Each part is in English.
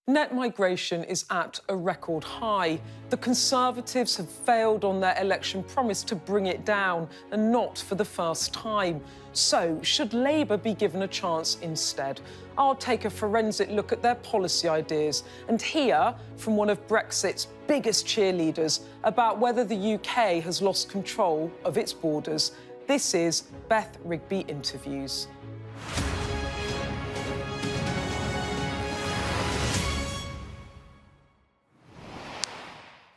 Net migration is at a record high. The Conservatives have failed on their election promise to bring it down, and not for the first time. So, should Labour be given a chance instead? I'll take a forensic look at their policy ideas and hear from one of Brexit's biggest cheerleaders about whether the UK has lost control of its borders. This is Beth Rigby Interviews.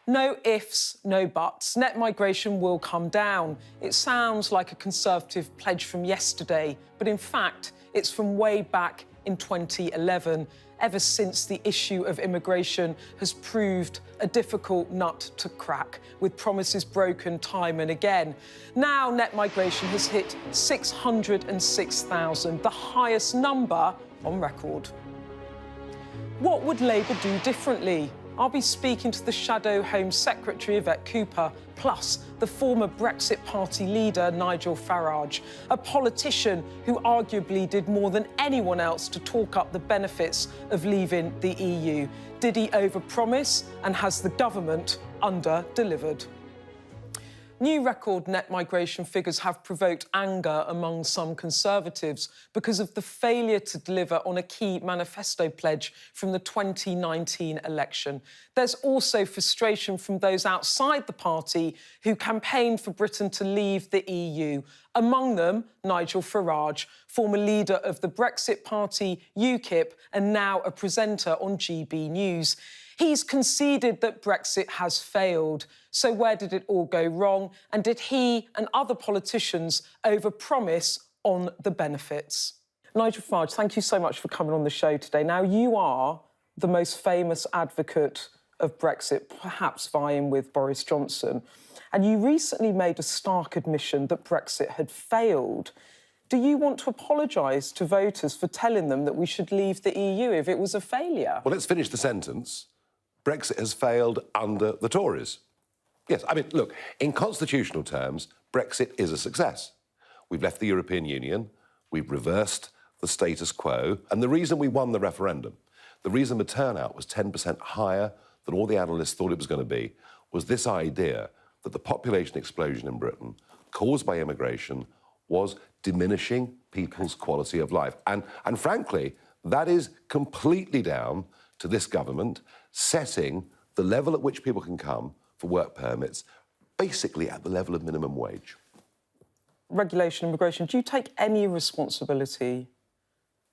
No ifs, no buts. Net migration will come down. It sounds like a Conservative pledge from yesterday, but in fact, it's from way back in 2011, ever since the issue of immigration has proved a difficult nut to crack, with promises broken time and again. Now net migration has hit 606,000, the highest number on record. What would Labour do differently? I'll be speaking to the Shadow Home Secretary, Yvette, plus the former Brexit Party leader, Nigel Farage, a politician who arguably did more than anyone else to talk up the benefits of leaving the EU. Did he overpromise, and has the government under-delivered? New record net migration figures have provoked anger among some Conservatives because of the failure to deliver on a key manifesto pledge from the 2019 election. There's also frustration from those outside the party who campaigned for Britain to leave the EU. Among them, Nigel Farage, former leader of the Brexit Party, UKIP, and now a presenter on GB News. He's conceded that Brexit has failed. So where did it all go wrong? And did he and other politicians overpromise on the benefits? Nigel Farage, thank you so much for coming on the show today. Now, you are the most famous advocate of Brexit, perhaps vying with Boris Johnson. And you recently made a stark admission that Brexit had failed. Do you want to apologise to voters for telling them that we should leave the EU if it was a failure? Well, let's finish the sentence. Brexit has failed under the Tories. Yes, I mean, look, in constitutional terms, Brexit is a success. We've left the European Union, we've reversed the status quo, and the reason we won the referendum, the reason the turnout was 10% higher than all the analysts thought it was going to be, was this idea that the population explosion in Britain, caused by immigration, was diminishing people's quality of life. And frankly, that is completely down to this government setting the level at which people can come for work permits basically at the level of minimum wage. Regulation, immigration, do you take any responsibility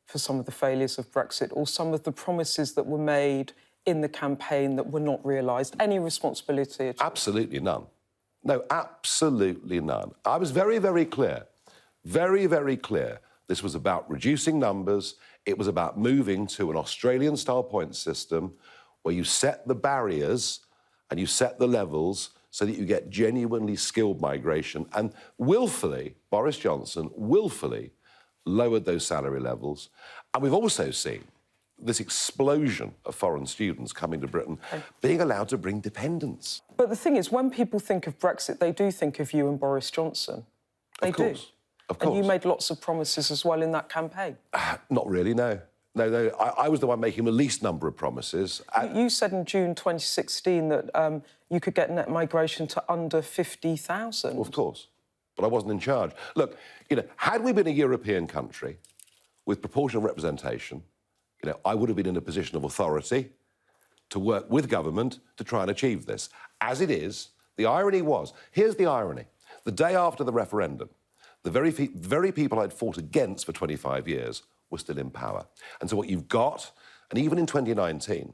for some of the failures of Brexit or some of the promises that were made in the campaign that were not realised? Any responsibility at all? Absolutely none. No, absolutely none. I was very, very clear, very, very clear. This was about reducing numbers. It was about moving to an Australian-style point system where you set the barriers and you set the levels so that you get genuinely skilled migration. And willfully, Boris Johnson willfully lowered those salary levels. And we've also seen this explosion of foreign students coming to Britain, being allowed to bring dependents. But the thing is, when people think of Brexit, they do think of you and Boris Johnson. They do. Of course. And you made lots of promises as well in that campaign. Not really, no. No, I was the one making the least number of promises. You said in June 2016 that you could get net migration to under 50,000. Well, of course, but I wasn't in charge. Look, you know, had we been a European country with proportional representation, you know, I would have been in a position of authority to work with government to try and achieve this. As it is, the irony was, here's the irony, the day after the referendum, the very people I'd fought against for 25 years were still in power. And so what you've got, and even in 2019,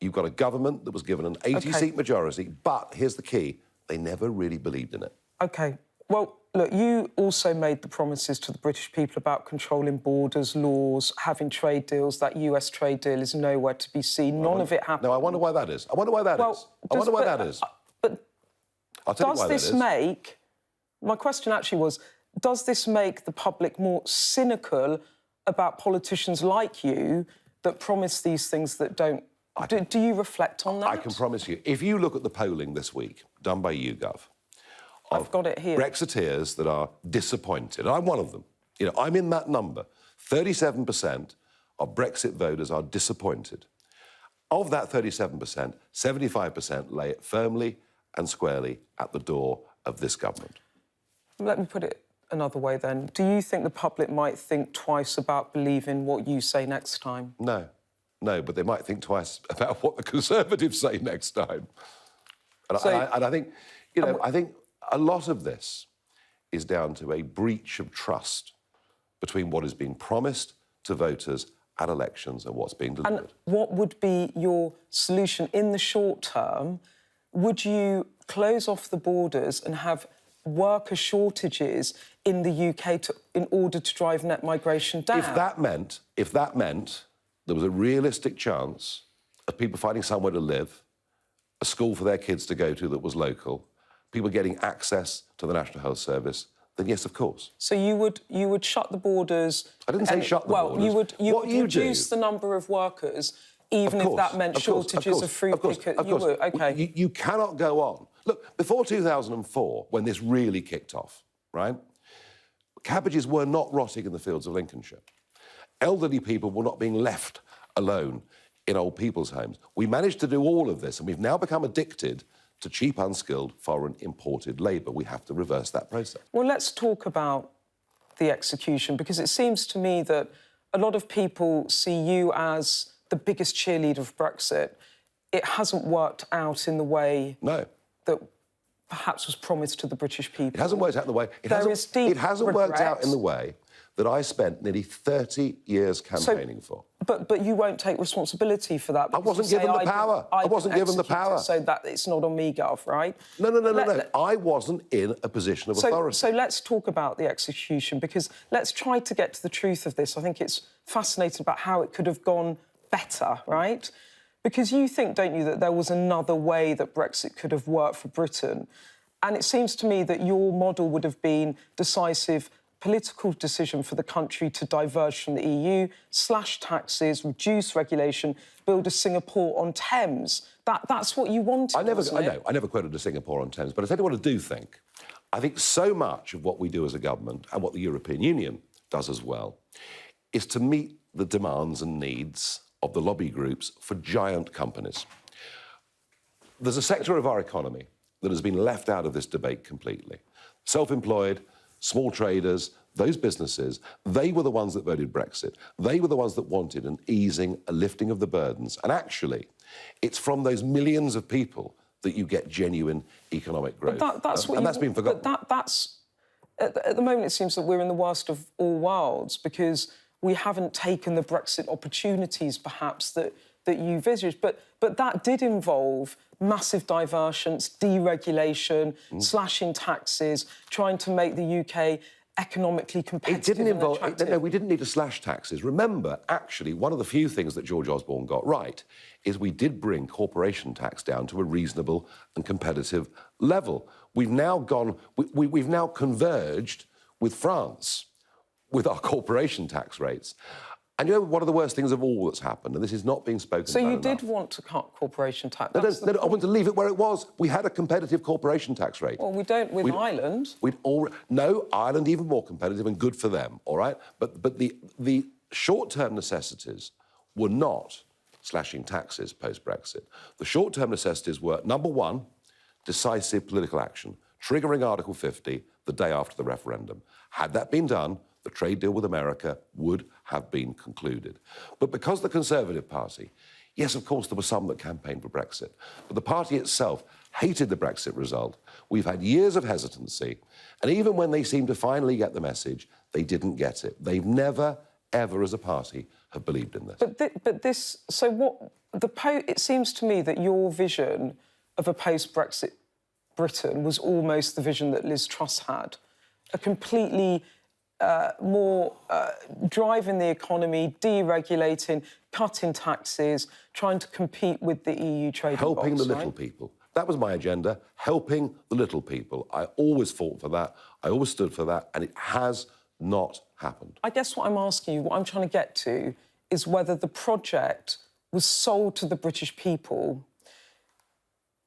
you've got a government that was given an 80-seat majority, but here's the key, they never really believed in it. OK. Well, look, you also made the promises to the British people about controlling borders, laws, having trade deals. That US trade deal is nowhere to be seen. None of it happened. No, I wonder why that is. I wonder why that is. I wonder why that is. But I'll tell you why that is. Does this make... My question actually was, does this make the public more cynical about politicians like you that promise these things that don't... Do you reflect on that? I can promise you, if you look at the polling this week, done by YouGov, I've got it here. Brexiteers that are disappointed, and I'm one of them. You know, I'm in that number. 37% of Brexit voters are disappointed. Of that 37%, 75% lay it firmly and squarely at the door of this government. Let me put it another way then. Do you think the public might think twice about believing what you say next time? No, but they might think twice about what the Conservatives say next time. And I think, you know, I think a lot of this is down to a breach of trust between what is being promised to voters at elections and what's being delivered. And what would be your solution in the short term? Would you close off the borders and have worker shortages in the UK in order to drive net migration down? If that meant there was a realistic chance of people finding somewhere to live, a school for their kids to go to that was local, people getting access to the National Health Service, then yes, of course. So you would shut the borders. I didn't say shut the borders. Well, you would reduce the number of workers, even if that meant shortages of fruit pickers. You would, OK. You cannot go on. Look, before 2004, when this really kicked off, right, cabbages were not rotting in the fields of Lincolnshire. Elderly people were not being left alone in old people's homes. We managed to do all of this, and we've now become addicted to cheap, unskilled, foreign imported labour. We have to reverse that process. Well, let's talk about the execution, because it seems to me that a lot of people see you as the biggest cheerleader of Brexit. It hasn't worked out in the way that perhaps was promised to the British people. It hasn't worked out in the way... It hasn't worked out in the way that I spent nearly 30 years campaigning for. But you won't take responsibility for that. I wasn't given the power. I wasn't given the power. So that it's not on me, Gov, right? No. I wasn't in a position of authority. So let's talk about the execution, because let's try to get to the truth of this. I think it's fascinating about how it could have gone better, right? Because you think, don't you, that there was another way that Brexit could have worked for Britain. And it seems to me that your model would have been decisive political decision for the country to diverge from the EU, slash taxes, reduce regulation, build a Singapore on Thames. That's what you wanted, I never quoted a Singapore on Thames, but I tell you what I do think. I think so much of what we do as a government, and what the European Union does as well, is to meet the demands and needs of the lobby groups for giant companies. There's a sector of our economy that has been left out of this debate completely. Self-employed, small traders, those businesses, they were the ones that voted Brexit. They were the ones that wanted an easing, a lifting of the burdens. And actually, it's from those millions of people that you get genuine economic growth. That's been forgotten. But at the moment, it seems that we're in the worst of all worlds, because we haven't taken the Brexit opportunities, perhaps, that you envisaged. But that did involve massive diversions, deregulation, slashing taxes, trying to make the UK economically competitive. It didn't involve... No, we didn't need to slash taxes. Remember, actually, one of the few things that George Osborne got right is we did bring corporation tax down to a reasonable and competitive level. We've now gone... We've now converged with France with our corporation tax rates. And you know, one of the worst things of all that's happened, and this is not being spoken about So you enough. did want to cut corporation tax? No, I want to leave it where it was. We had a competitive corporation tax rate. Well, we don't with Ireland. No, Ireland even more competitive, and good for them, all right? But the short-term necessities were not slashing taxes post-Brexit. The short-term necessities were, number one, decisive political action, triggering Article 50 the day after the referendum. Had that been done, the trade deal with America would have been concluded. But because the Conservative Party, yes, of course, there were some that campaigned for Brexit, but the party itself hated the Brexit result. We've had years of hesitancy, and even when they seemed to finally get the message, they didn't get it. They've never, ever, as a party, have believed in this. But this... So what... It seems to me that your vision of a post-Brexit Britain was almost the vision that Liz Truss had. A completely... more driving the economy, deregulating, cutting taxes, trying to compete with the EU trading box, helping the little people. That was my agenda, helping the little people. I always fought for that, I always stood for that, and it has not happened. I guess what I'm asking you, what I'm trying to get to, is whether the project was sold to the British people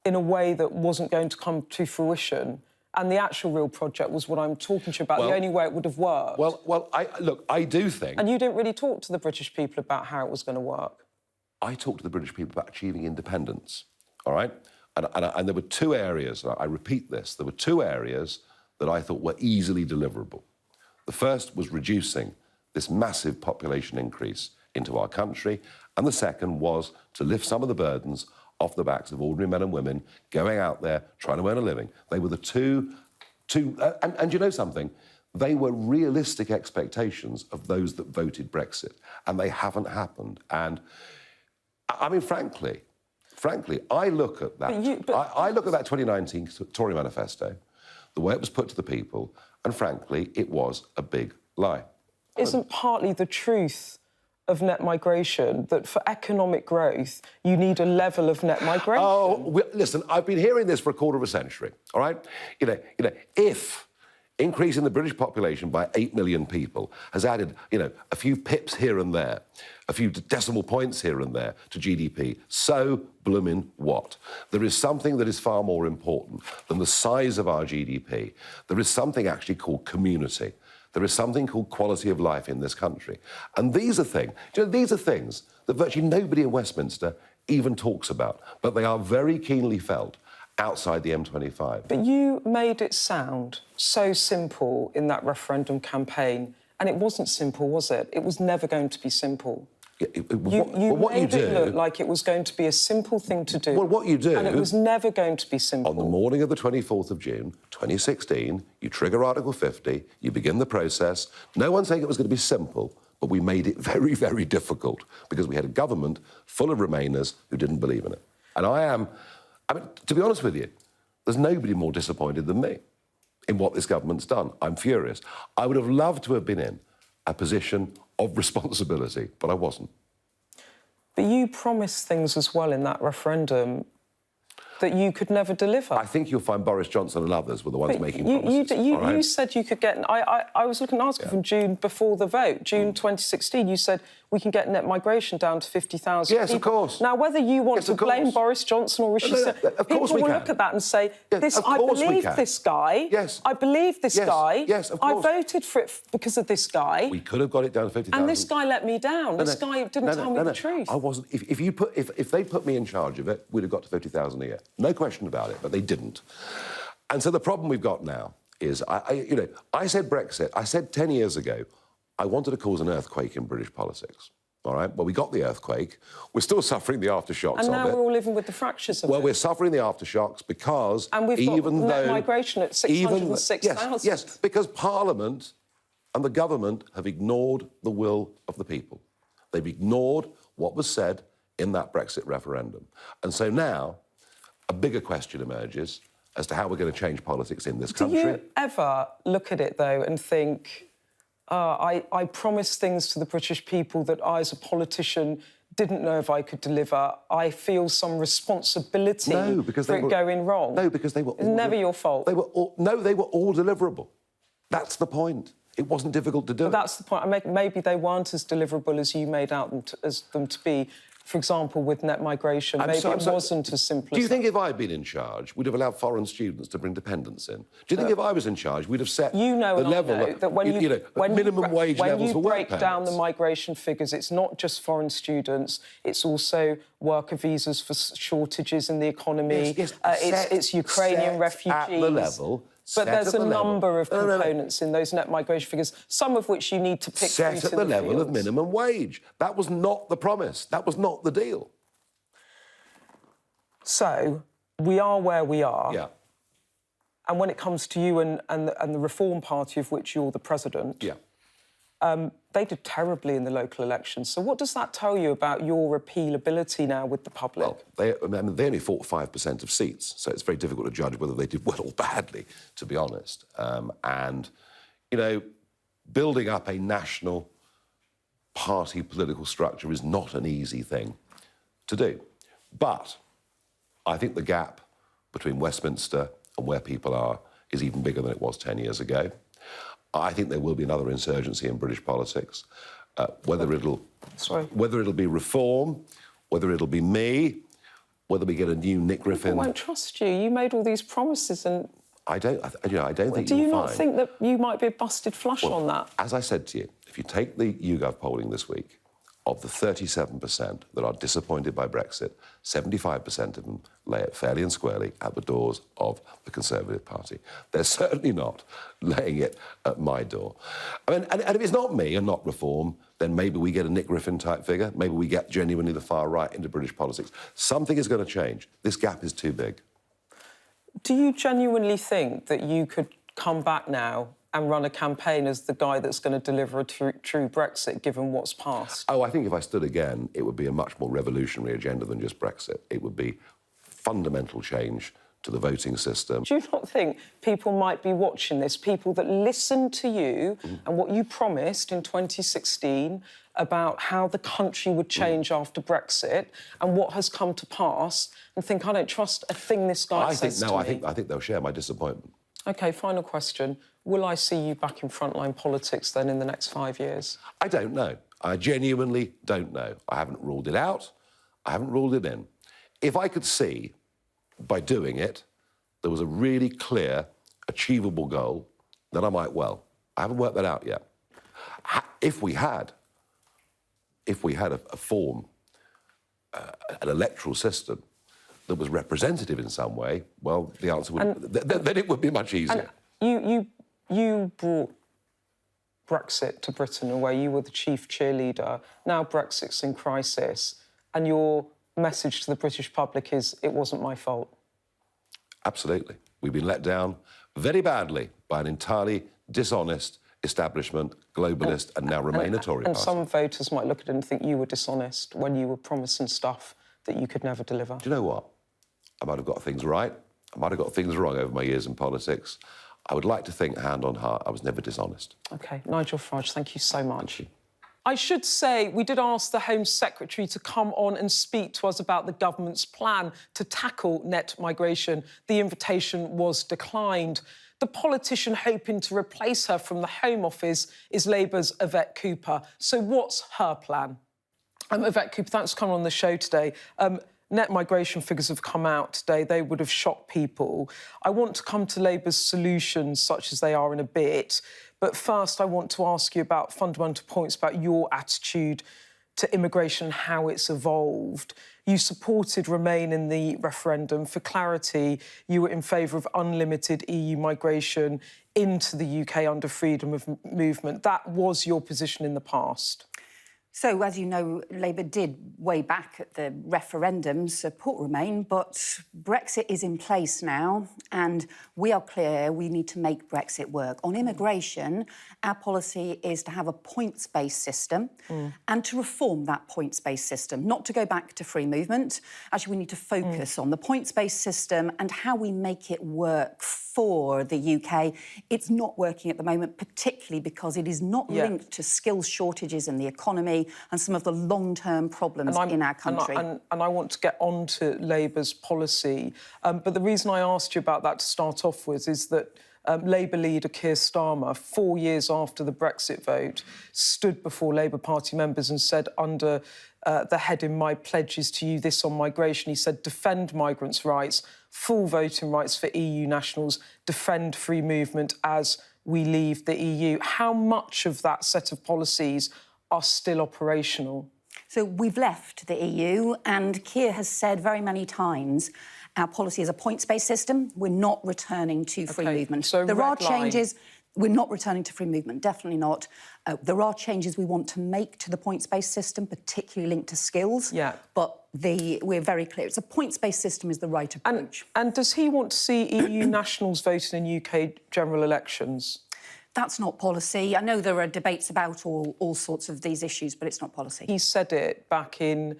in a way that wasn't going to come to fruition, and the actual real project was what I'm talking to you about, the only way it would have worked. Look, I do think... And you didn't really talk to the British people about how it was going to work. I talked to the British people about achieving independence, all right? And there were two areas, and I repeat this, there were two areas that I thought were easily deliverable. The first was reducing this massive population increase into our country, and the second was to lift some of the burdens off the backs of ordinary men and women going out there trying to earn a living. They were the two and you know something? They were realistic expectations of those that voted Brexit, and they haven't happened. And I mean, frankly, I look at that. I look at that 2019 Tory manifesto, the way it was put to the people, and frankly, it was a big lie. Isn't partly the truth of net migration that for economic growth, you need a level of net migration? Oh, listen, I've been hearing this for a quarter of a century, all right? You know, if increasing the British population by 8 million people has added, a few pips here and there, a few decimal points here and there to GDP, so bloomin' what? There is something that is far more important than the size of our GDP. There is something actually called community. There is something called quality of life in this country. And these are things that virtually nobody in Westminster even talks about, but they are very keenly felt outside the M25. But you made it sound so simple in that referendum campaign, and it wasn't simple, was it? It was never going to be simple. Yeah, you made it look like it was going to be a simple thing to do. Well, what you do... And it was never going to be simple. On the morning of the 24th of June, 2016, you trigger Article 50, you begin the process. No one's saying it was going to be simple, but we made it very, very difficult because we had a government full of Remainers who didn't believe in it. And I mean, to be honest with you, there's nobody more disappointed than me in what this government's done. I'm furious. I would have loved to have been in a position of responsibility, but I wasn't. But you promised things as well in that referendum that you could never deliver. I think you'll find Boris Johnson and others were the ones making promises. You said you could get... I was looking at an article from June before the vote, June 2016. You said we can get net migration down to 50,000 Yes, people. of course. Now, whether you want to blame Boris Johnson or Rishi Sunak, people will look at that and say, I believe this guy. Yes. I believe this guy. Yes, of course. I voted for it because of this guy. We could have got it down to 50,000. And this guy let me down. This guy didn't tell me the truth. I wasn't... If they put me in charge of it, we'd have got to 50,000 a year. No question about it, but they didn't. And so the problem we've got now is, I said Brexit, I said 10 years ago, I wanted to cause an earthquake in British politics. All right? Well, we got the earthquake. We're still suffering the aftershocks of it. And now we're all living with the fractures of it. Well, we're suffering the aftershocks because and we've got net migration at 606,000. Yes, because Parliament and the government have ignored the will of the people. They've ignored what was said in that Brexit referendum. And so now a bigger question emerges as to how we're going to change politics in this country. Do you ever look at it, though, and think, I promised things to the British people that I, as a politician, didn't know if I could deliver. I feel some responsibility for it going wrong. No, because they were all... It's never your fault. They were all deliverable. That's the point. It wasn't difficult to do. But that's the point. Maybe they weren't as deliverable as you made out them to be. For example, with net migration, maybe it wasn't as simple as that. Do you think if I'd been in charge, we'd have allowed foreign students to bring dependents in? Do you think if I was in charge, we'd have set the level of that when minimum wage levels for work when you break down the migration figures, it's not just foreign students, it's also worker visas for shortages in the economy. It's Ukrainian refugees. At the level. But there's a number of components in those net migration figures, some of which you need to pick set at the level of minimum wage. That was not the promise. That was not the deal. So, we are where we are. Yeah. And when it comes to you and the Reform Party, of which you're the president... Yeah. They did terribly in the local elections. So what does that tell you about your appealability now with the public? Well, they only fought 5% of seats, so it's very difficult to judge whether they did well or badly, to be honest. Building up a national party political structure is not an easy thing to do. But I think the gap between Westminster and where people are is even bigger than it was 10 years ago. I think there will be another insurgency in British politics. Whether it'll be reform, whether it'll be me, whether we get a new Nick Griffin... People won't trust you. You made all these promises and... I don't think Do you not think that you might be busted flush on that? As I said to you, if you take the YouGov polling this week, of the 37% that are disappointed by Brexit, 75% of them lay it fairly and squarely at the doors of the Conservative Party. They're certainly not laying it at my door. I mean, and if it's not me and not Reform, then maybe we get a Nick Griffin-type figure. Maybe we get genuinely the far right into British politics. Something is going to change. This gap is too big. Do you genuinely think that you could come back now and run a campaign as the guy that's going to deliver a true Brexit, given what's passed? Oh, I think if I stood again, it would be a much more revolutionary agenda than just Brexit. It would be fundamental change to the voting system. Do you not think people might be watching this, people that listened to you and what you promised in 2016 about how the country would change after Brexit and what has come to pass, and think, I don't trust a thing this guy says to me? I think they'll share my disappointment. OK, final question. Will I see you back in frontline politics then in the next 5 years? I don't know. I genuinely don't know. I haven't ruled it out. I haven't ruled it in. If I could see, by doing it, there was a really clear, achievable goal, then I might well. I haven't worked that out yet. If we had a form, an electoral system that was representative in some way, well, the answer would... then it would be much easier. You brought Brexit to Britain, where you were the chief cheerleader. Now Brexit's in crisis, and your message to the British public is, it wasn't my fault. Absolutely. We've been let down very badly by an entirely dishonest establishment, globalist, and now Remain a Tory party. And some voters might look at it and think you were dishonest when you were promising stuff that you could never deliver. Do you know what? I might have got things right. I might have got things wrong over my years in politics. I would like to think, hand on heart, I was never dishonest. OK. Nigel Farage, thank you so much. Thank you. I should say we did ask the Home Secretary to come on and speak to us about the government's plan to tackle net migration. The invitation was declined. The politician hoping to replace her from the Home Office is Labour's Yvette Cooper. So what's her plan? Yvette Cooper, thanks for coming on the show today. Net migration figures have come out today. They would have shocked people. I want to come to Labour's solutions, such as they are, in a bit. But first, I want to ask you about fundamental points about your attitude to immigration and how it's evolved. You supported Remain in the referendum. For clarity, you were in favour of unlimited EU migration into the UK under freedom of movement. That was your position in the past. So, as you know, Labour did, way back at the referendum, support Remain, but Brexit is in place now, and we are clear we need to make Brexit work. On immigration, our policy is to have a points-based system and to reform that points-based system, not to go back to free movement. Actually, we need to focus on the points-based system and how we make it work for the UK. It's not working at the moment, particularly because it is not linked to skills shortages in the economy and some of the long-term problems in our country. And I want to get on to Labour's policy. But the reason I asked you about that to start off with is that Labour leader Keir Starmer, 4 years after the Brexit vote, stood before Labour Party members and said, under the heading, "My pledges to you," this on migration, he said, defend migrants' rights, full voting rights for EU nationals, defend free movement as we leave the EU. How much of that set of policies are still operational? So we've left the EU, and Keir has said very many times our policy is a points-based system. We're not returning to free movement. So there are changes. We're not returning to free movement, definitely not. There are changes we want to make to the points-based system, particularly linked to skills. Yeah. But we're very clear. It's a points-based system is the right approach. And does he want to see EU nationals voting in UK general elections? That's not policy. I know there are debates about all sorts of these issues, but it's not policy. He said it back in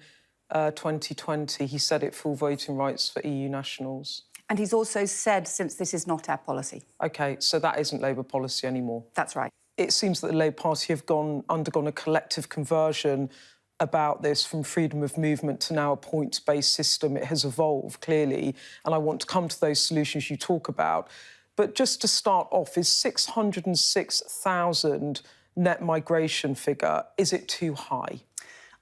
2020. He said it, full voting rights for EU nationals. And he's also said, since this is not our policy. OK, so that isn't Labour policy anymore? That's right. It seems that the Labour Party have undergone a collective conversion about this, from freedom of movement to now a points-based system. It has evolved, clearly, and I want to come to those solutions you talk about. But just to start off, is 606,000 net migration figure, is it too high?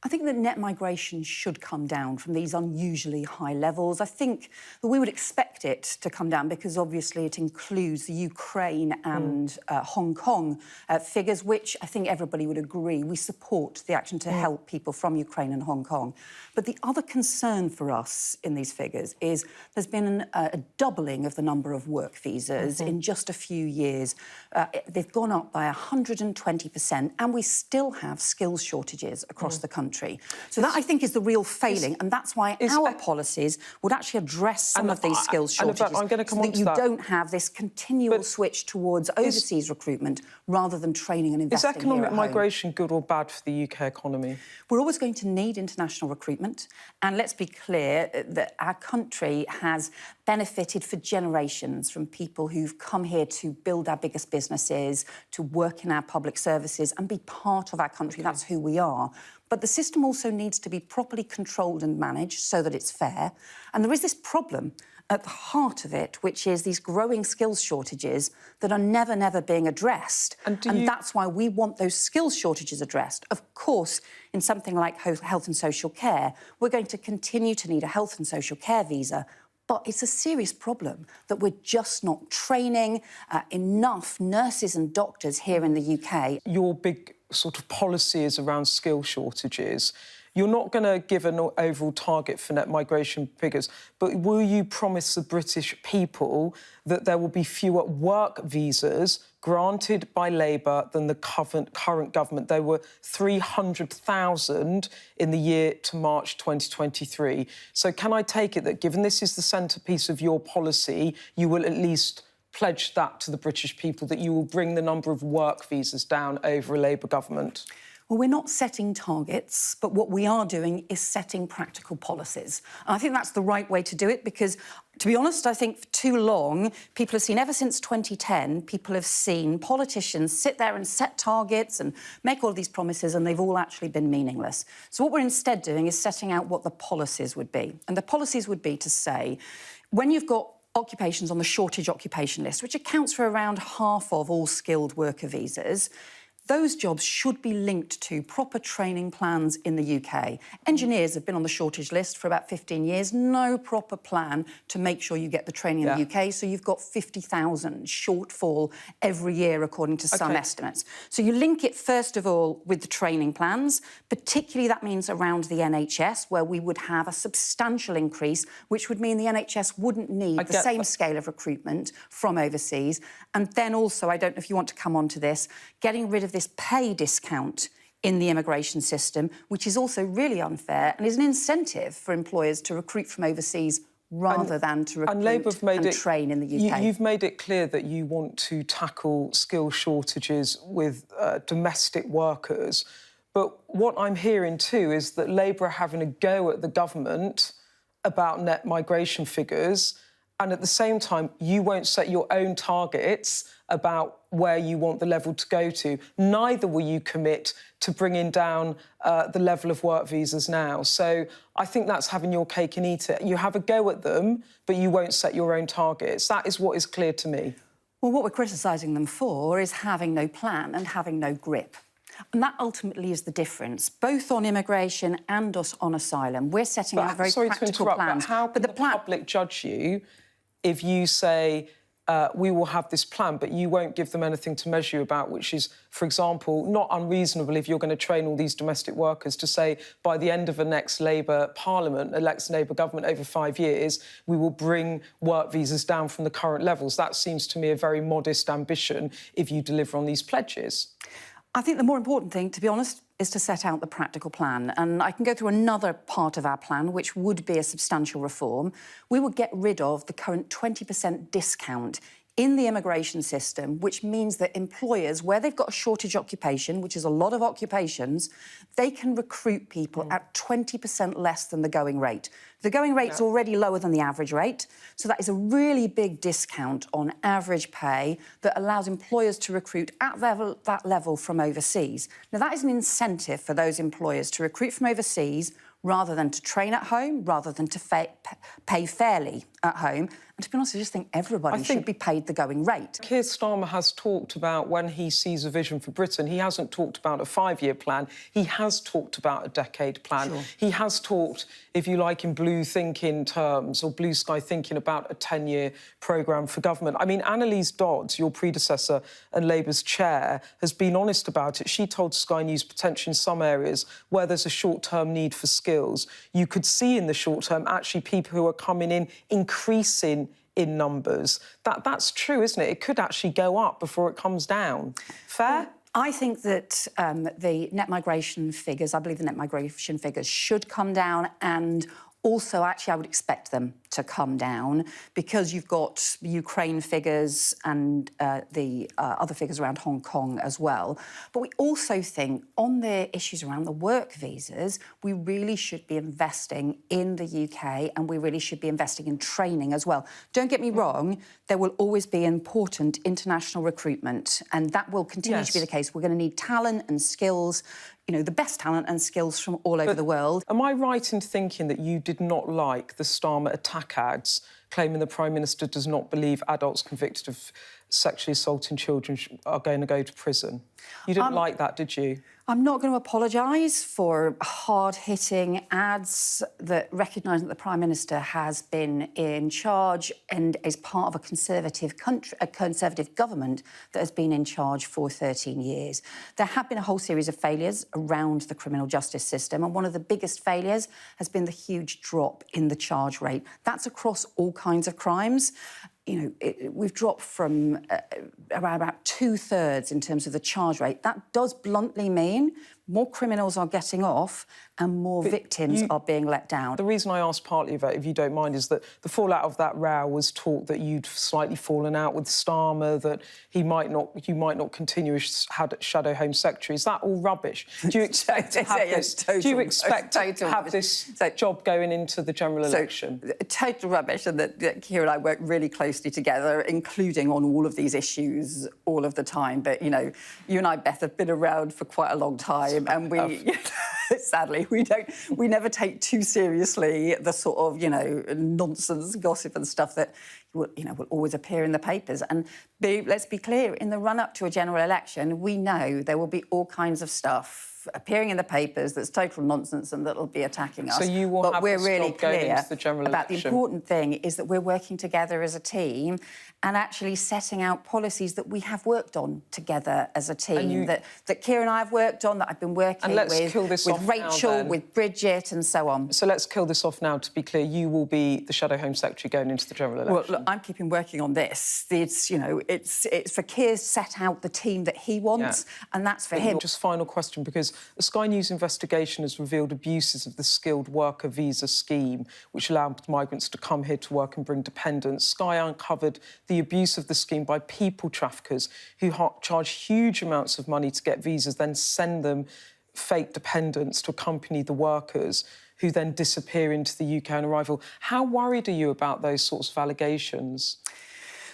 I think that net migration should come down from these unusually high levels. I think that we would expect it to come down because obviously it includes the Ukraine and Hong Kong figures, which I think everybody would agree we support the action to help people from Ukraine and Hong Kong. But the other concern for us in these figures is there's been a doubling of the number of work visas in just a few years. They've gone up by 120%, and we still have skills shortages across the country. So that, I think, is the real failing, and that's why our policies would actually address some of these skills shortages, I'm going to come so on that to you that. don't have this continual switch towards overseas recruitment rather than training and investing here at home. Is economic migration good or bad for the UK economy? We're always going to need international recruitment, and let's be clear that our country has benefited for generations from people who've come here to build our biggest businesses, to work in our public services and be part of our country. That's who we are. But the system also needs to be properly controlled and managed so that it's fair. And there is this problem at the heart of it, which is these growing skills shortages that are never being addressed. And that's why we want those skills shortages addressed. Of course, in something like health and social care, we're going to continue to need a health and social care visa, but it's a serious problem that we're just not training enough nurses and doctors here in the UK. Your big sort of policy is around skill shortages. You're not going to give an overall target for net migration figures, but will you promise the British people that there will be fewer work visas granted by Labour than the current government? There were 300,000 in the year to March 2023. So can I take it that, given this is the centrepiece of your policy, you will at least pledge that to the British people, that you will bring the number of work visas down over a Labour government? Well, we're not setting targets, but what we are doing is setting practical policies. And I think that's the right way to do it because, to be honest, I think for too long, people have seen, ever since 2010, people have seen politicians sit there and set targets and make all of these promises, and they've all actually been meaningless. So what we're instead doing is setting out what the policies would be. And the policies would be to say, when you've got occupations on the shortage occupation list, which accounts for around half of all skilled worker visas, those jobs should be linked to proper training plans in the UK. Engineers have been on the shortage list for about 15 years, no proper plan to make sure you get the training in the UK, so you've got 50,000 shortfall every year, according to some estimates. So you link it, first of all, with the training plans, particularly that means around the NHS, where we would have a substantial increase, which would mean the NHS wouldn't need the same scale of recruitment from overseas. And then also, I don't know if you want to come on to this, getting rid of this pay discount in the immigration system, which is also really unfair and is an incentive for employers to recruit from overseas rather than to recruit and train in the UK. You've made it clear that you want to tackle skill shortages with domestic workers, but what I'm hearing too is that Labour are having a go at the government about net migration figures, and at the same time, you won't set your own targets about where you want the level to go to. Neither will you commit to bringing down the level of work visas now. So I think that's having your cake and eat it. You have a go at them, but you won't set your own targets. That is what is clear to me. Well, what we're criticising them for is having no plan and having no grip. And that ultimately is the difference, both on immigration and on asylum. We're setting out very practical plans. But how can the public judge you if you say, we will have this plan, but you won't give them anything to measure about, which is, for example, not unreasonable if you're going to train all these domestic workers to say, by the end of the next Labour Parliament, next Labour government over 5 years, we will bring work visas down from the current levels. That seems to me a very modest ambition if you deliver on these pledges. I think the more important thing, to be honest, is to set out the practical plan. And I can go through another part of our plan, which would be a substantial reform. We would get rid of the current 20% discount in the immigration system, which means that employers, where they've got a shortage occupation, which is a lot of occupations, they can recruit people at 20% less than the going rate. The going rate's already lower than the average rate, so that is a really big discount on average pay that allows employers to recruit at that level from overseas. Now, that is an incentive for those employers to recruit from overseas rather than to train at home, rather than to pay fairly at home. And to be honest, I just think everybody should be paid the going rate. Keir Starmer has talked about when he sees a vision for Britain. He hasn't talked about a 5-year plan. He has talked about a decade plan. Sure. He has talked, if you like, in blue thinking terms or blue sky thinking about a 10-year programme for government. I mean, Annalise Dodds, your predecessor and Labour's chair, has been honest about it. She told Sky News potentially in some areas where there's a short-term need for skills, you could see in the short term actually people who are coming in increasing in numbers. That's true, isn't it? It could actually go up before it comes down. Fair? I think that the net migration figures, I believe the net migration figures should come down, and also, actually, I would expect them to come down because you've got the Ukraine figures and the other figures around Hong Kong as well. But we also think on the issues around the work visas, we really should be investing in the UK and we really should be investing in training as well. Don't get me wrong, there will always be important international recruitment, and that will continue to be the case. We're going to need talent and skills, you know, the best talent and skills from all over the world. Am I right in thinking that you did not like the Starmer attack ads claiming the Prime Minister does not believe adults convicted of sexually assaulting children are going to go to prison? You didn't like that, did you? I'm not going to apologise for hard-hitting ads that recognise that the Prime Minister has been in charge and is part of a Conservative government that has been in charge for 13 years. There have been a whole series of failures around the criminal justice system, and one of the biggest failures has been the huge drop in the charge rate. That's across all kinds of crimes. You know, we've dropped from around about 2/3 in terms of the charge rate. That does bluntly mean more criminals are getting off and more victims are being let down. The reason I asked partly, Yvette, if you don't mind, is that the fallout of that row was talk that you'd slightly fallen out with Starmer, that you might not continue as Shadow Home Secretary. Is that all rubbish? Do you expect to have this? Do you expect to have this job going into the general election? Total rubbish, and that Keir and I work really closely together, including on all of these issues all of the time. But you know, you and I, Beth, have been around for quite a long time. And we, sadly, we never take too seriously the sort of, you know, nonsense, gossip and stuff that, will always appear in the papers. And let's be clear, in the run-up to a general election, we know there will be all kinds of stuff appearing in the papers that's total nonsense and that'll be attacking us. So you will have we're really clear the general about election. The important thing is that we're working together as a team and actually setting out policies that we have worked on together as a team, that Keir and I have worked on, that I've been working with Rachel, with Bridget and so on. So let's kill this off now. To be clear, you will be the Shadow Home Secretary going into the general election. Well, look, I'm keeping working on this. It's, you know, it's for Keir set out the team that he wants, and that's for him. Just final question, because the Sky News investigation has revealed abuses of the skilled worker visa scheme, which allowed migrants to come here to work and bring dependents. Sky uncovered the abuse of the scheme by people traffickers who charge huge amounts of money to get visas, then send them fake dependents to accompany the workers, who then disappear into the UK on arrival. How worried are you about those sorts of allegations?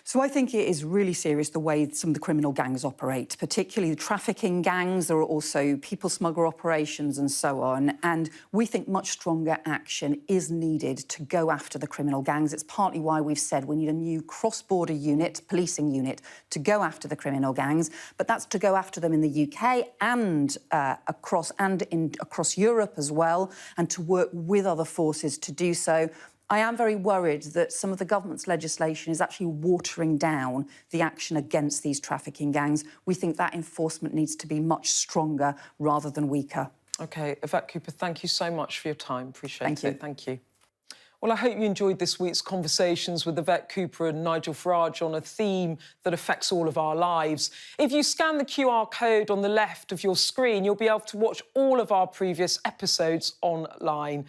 So I think it is really serious the way some of the criminal gangs operate, particularly the trafficking gangs. There are also people smuggler operations and so on. And we think much stronger action is needed to go after the criminal gangs. It's partly why we've said we need a new cross-border unit, policing unit, to go after the criminal gangs. But that's to go after them in the UK and across Europe as well, and to work with other forces to do so. I am very worried that some of the government's legislation is actually watering down the action against these trafficking gangs. We think that enforcement needs to be much stronger rather than weaker. OK, Yvette Cooper, thank you so much for your time. Appreciate it. Thank you. Thank you. Well, I hope you enjoyed this week's conversations with Yvette Cooper and Nigel Farage on a theme that affects all of our lives. If you scan the QR code on the left of your screen, you'll be able to watch all of our previous episodes online.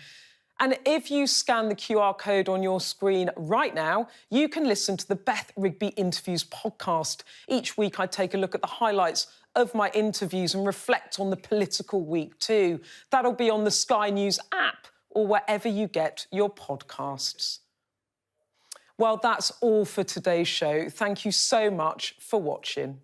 And if you scan the QR code on your screen right now, you can listen to the Beth Rigby Interviews podcast. Each week, I take a look at the highlights of my interviews and reflect on the political week too. That'll be on the Sky News app or wherever you get your podcasts. Well, that's all for today's show. Thank you so much for watching.